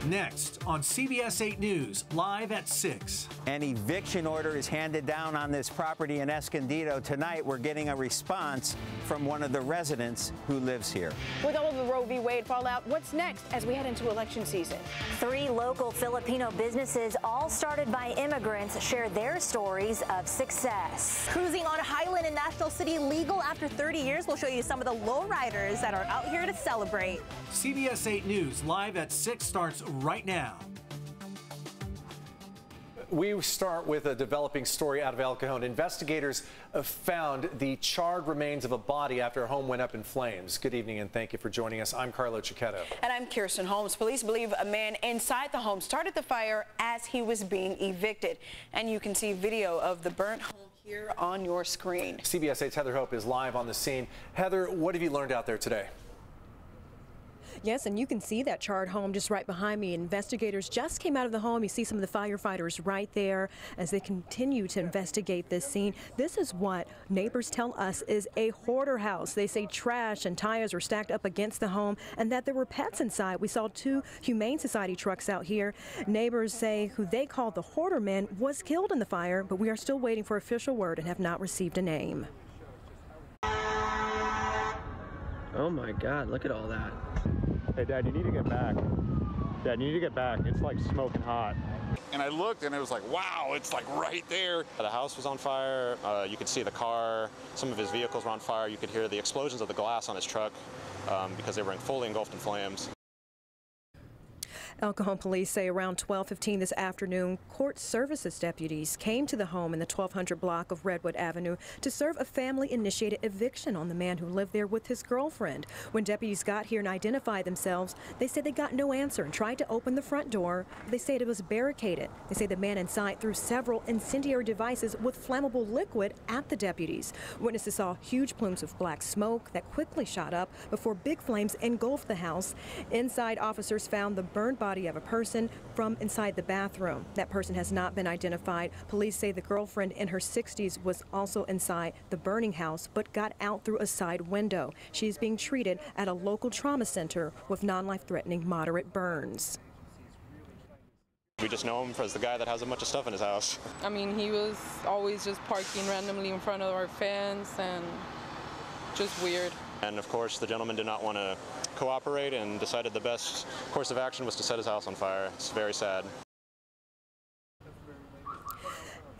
Next on CBS 8 News, live at 6. An eviction order is handed down on this property in Escondido. Tonight, we're getting a response from one of the residents who lives here. With all of the Roe v. Wade fallout, what's next as we head into election season? 3 local Filipino businesses, all started by immigrants, share their stories of success. Cruising on Highland in National City legal after 30 years. We'll show you some of the lowriders that are out here to celebrate. CBS 8 News live at 6 starts right now. We start with a developing story out of El Cajon. Investigators have found the charred remains of a body after a home went up in flames. Good evening and thank you for joining us. I'm Carlo Cicchetto. And I'm Kirsten Holmes. Police believe a man inside the home started the fire as he was being evicted. And you can see video of the burnt home here on your screen. CBS 8's Heather Hope is live on the scene. Heather, what have you learned out there today? Yes, and you can see that charred home just right behind me. Investigators just came out of the home. You see some of the firefighters right there as they continue to investigate this scene. This is what neighbors tell us is a hoarder house. They say trash and tires were stacked up against the home and that there were pets inside. We saw 2 Humane Society trucks out here. Neighbors say who they call the hoarder man was killed in the fire, but we are still waiting for official word and have not received a name. Oh my God, look at all that. Hey, Dad, you need to get back. Dad, you need to get back. It's like smoking hot. And I looked and it was like, wow, it's like right there. The house was on fire. You could see the car. Some of his vehicles were on fire. You could hear the explosions of the glass on his truck because they were fully engulfed in flames. El Cajon police say around 12:15 this afternoon, court services deputies came to the home in the 1200 block of Redwood Avenue to serve a family-initiated eviction on the man who lived there with his girlfriend. When deputies got here and identified themselves, they said they got no answer and tried to open the front door. They said it was barricaded. They say the man inside threw several incendiary devices with flammable liquid at the deputies. Witnesses saw huge plumes of black smoke that quickly shot up before big flames engulfed the house. Inside, officers found the burned body of a person from inside the bathroom. That person has not been identified. Police say the girlfriend in her 60s was also inside the burning house but got out through a side window. She's being treated at a local trauma center with non-life-threatening moderate burns. We just know him as the guy that has a bunch of stuff in his house. I mean, he was always just parking randomly in front of our fence and just weird. And of course, the gentleman did not want to cooperate and decided the best course of action was to set his house on fire. It's very sad.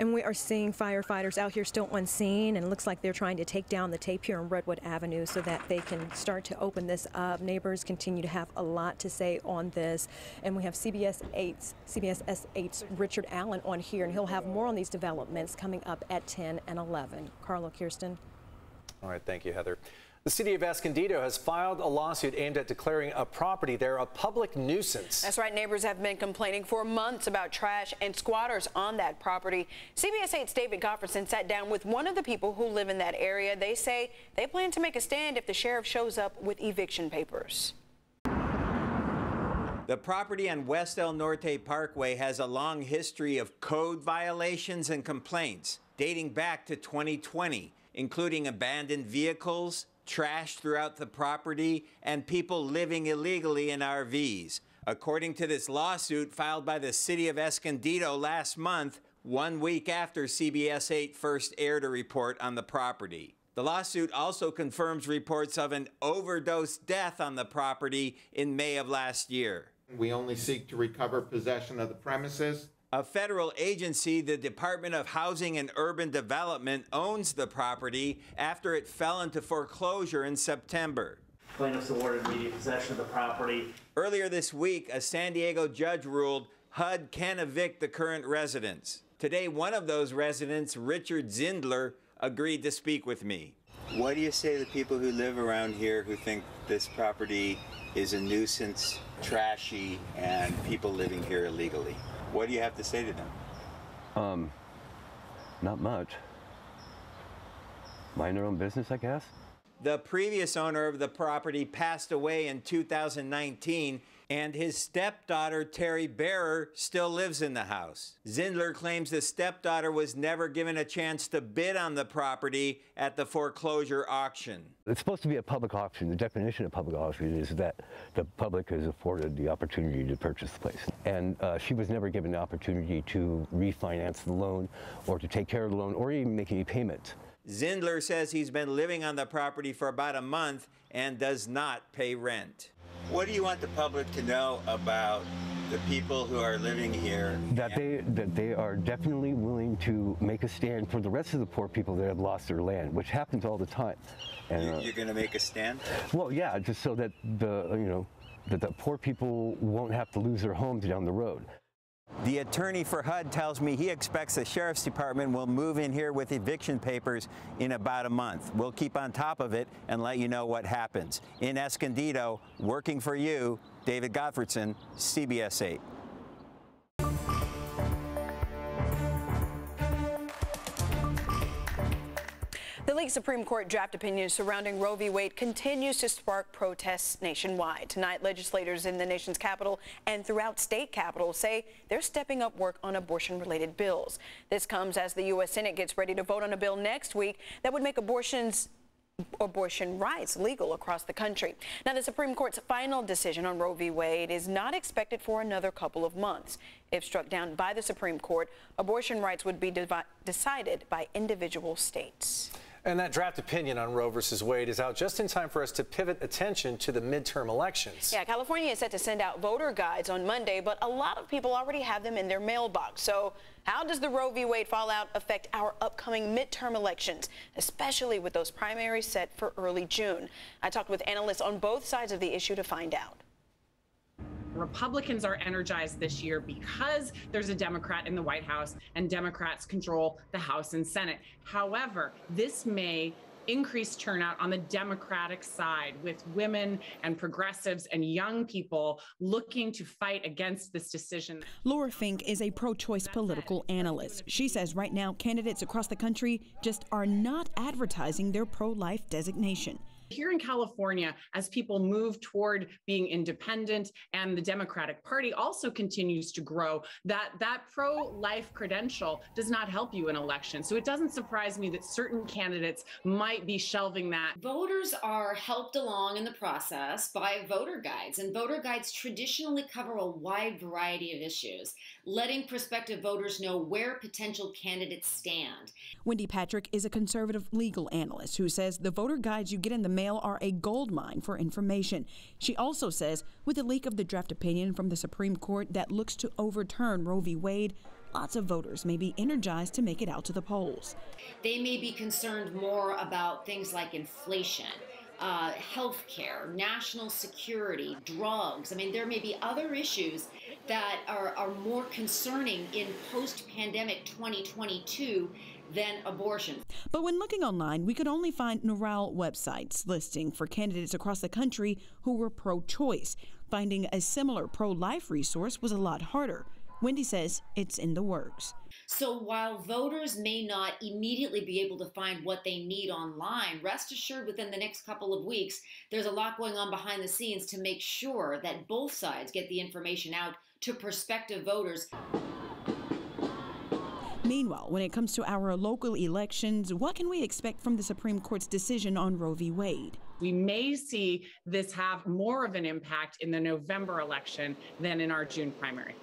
And we are seeing firefighters out here still on scene, and it looks like they're trying to take down the tape here on Redwood Avenue so that they can start to open this up. Neighbors continue to have a lot to say on this, and we have CBS 8's Richard Allen on here, and he'll have more on these developments coming up at 10 and 11. Carlo, Kirsten. All right, thank you, Heather. The city of Escondido has filed a lawsuit aimed at declaring a property there a public nuisance. That's right. Neighbors have been complaining for months about trash and squatters on that property. CBS 8's David Gofferson sat down with one of the people who live in that area. They say they plan to make a stand if the sheriff shows up with eviction papers. The property on West El Norte Parkway has a long history of code violations and complaints dating back to 2020, including abandoned vehicles, trash throughout the property, and people living illegally in RVs. According to this lawsuit filed by the city of Escondido last month, 1 week after CBS 8 first aired a report on the property. The lawsuit also confirms reports of an overdose death on the property in May of last year. We only seek to recover possession of the premises. A federal agency, the Department of Housing and Urban Development, owns the property after it fell into foreclosure in September. Plaintiffs awarded immediate possession of the property. Earlier this week, a San Diego judge ruled HUD can evict the current residents. Today, one of those residents, Richard Zindler, agreed to speak with me. What do you say to the people who live around here who think this property is a nuisance, trashy, and people living here illegally? What do you have to say to them? Not much. Mind their own business, I guess. The previous owner of the property passed away in 2019, and his stepdaughter, Terry Bearer, still lives in the house. Zindler claims the stepdaughter was never given a chance to bid on the property at the foreclosure auction. It's supposed to be a public auction. The definition of public auction is that the public is afforded the opportunity to purchase the place. And she was never given the opportunity to refinance the loan or to take care of the loan or even make any payments. Zindler says he's been living on the property for about a month and does not pay rent. What do you want the public to know about the people who are living here? That they are definitely willing to make a stand for the rest of the poor people that have lost their land, which happens all the time. And, you're going to make a stand? Well, yeah, just so that that the poor people won't have to lose their homes down the road. The attorney for HUD tells me he expects the Sheriff's Department will move in here with eviction papers in about a month. We'll keep on top of it and let you know what happens. In Escondido, working for you, David Gottfredson, CBS 8. The leaked Supreme Court draft opinion surrounding Roe v. Wade continues to spark protests nationwide. Tonight, legislators in the nation's capital and throughout state capitals say they're stepping up work on abortion-related bills. This comes as the U.S. Senate gets ready to vote on a bill next week that would make abortion rights legal across the country. Now, the Supreme Court's final decision on Roe v. Wade is not expected for another couple of months. If struck down by the Supreme Court, abortion rights would be decided by individual states. And that draft opinion on Roe versus Wade is out just in time for us to pivot attention to the midterm elections. Yeah, California is set to send out voter guides on Monday, but a lot of people already have them in their mailbox. So how does the Roe v. Wade fallout affect our upcoming midterm elections, especially with those primaries set for early June? I talked with analysts on both sides of the issue to find out. Republicans are energized this year because there's a Democrat in the White House and Democrats control the House and Senate. However, this may increase turnout on the Democratic side, with women and progressives and young people looking to fight against this decision. Laura Fink is a pro-choice political analyst. She says right now candidates across the country just are not advertising their pro-life designation. Here in California, as people move toward being independent and the Democratic Party also continues to grow, that pro-life credential does not help you in elections. So it doesn't surprise me that certain candidates might be shelving that. Voters are helped along in the process by voter guides, and voter guides traditionally cover a wide variety of issues, letting prospective voters know where potential candidates stand. Wendy Patrick is a conservative legal analyst who says the voter guides you get in the mail are a goldmine for information. She also says with the leak of the draft opinion from the Supreme Court that looks to overturn Roe v. Wade, lots of voters may be energized to make it out to the polls. They may be concerned more about things like inflation, health care, national security, drugs. I mean, there may be other issues that are more concerning in post-pandemic 2022 than abortion. But when looking online, we could only find NARAL websites listing for candidates across the country who were pro-choice. Finding a similar pro-life resource was a lot harder. Wendy says it's in the works. So while voters may not immediately be able to find what they need online, rest assured within the next couple of weeks, there's a lot going on behind the scenes to make sure that both sides get the information out to prospective voters. Meanwhile, when it comes to our local elections, what can we expect from the Supreme Court's decision on Roe v. Wade? We may see this have more of an impact in the November election than in our June primary.